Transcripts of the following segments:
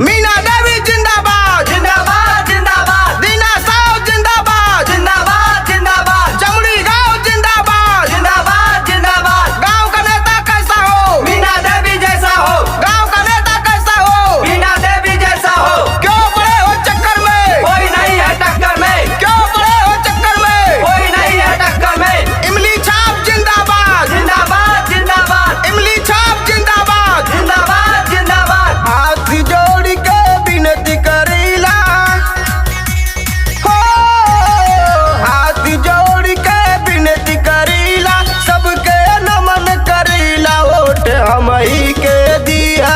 मीना देवी जिंदाबाद जिंदाबाद जिंदाबाद दीना साहब जिंदाबाद जिंदाबाद जिंदाबाद जमुड़ी गांव जिंदाबाद जिंदाबाद जिंदाबाद। गांव का नेता कैसा हो मीना देवी जैसा हो, गांव का नेता कैसा हो मीना देवी जैसा हो। क्यों पड़े हो चक्कर में कोई नहीं है टक्कर में, क्यों पड़े हो चक्कर में कोई नहीं है टक्कर में। इमली छाप जिंदाबाद जिंदाबाद जिंदाबाद इमली छाप जिंदाबाद जिंदाबाद जिंदाबाद। हाथ जोड़ के विनती करीला हो हाथ जोड़ के विनती करीला सबके नमन करीला वोट हम ही के दिया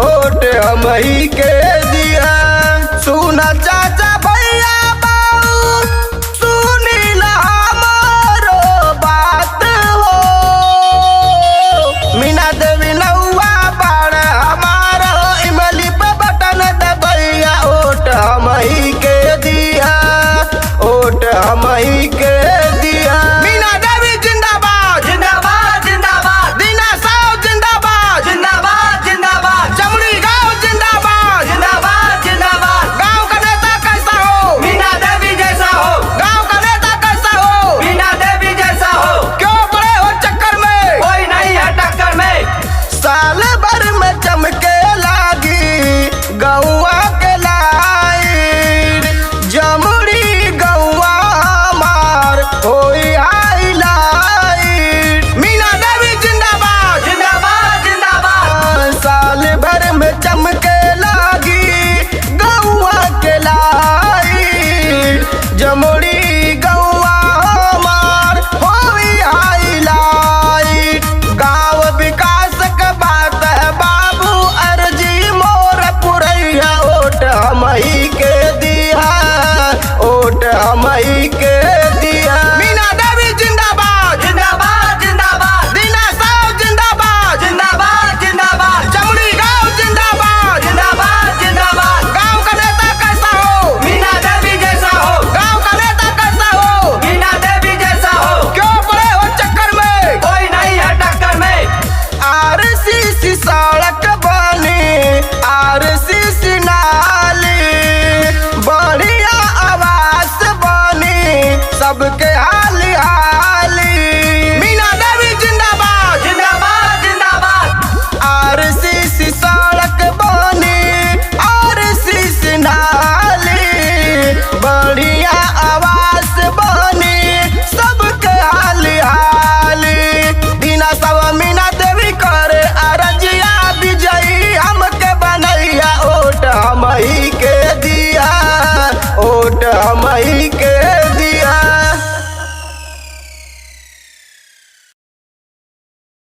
वोट हम ही के दिया सुना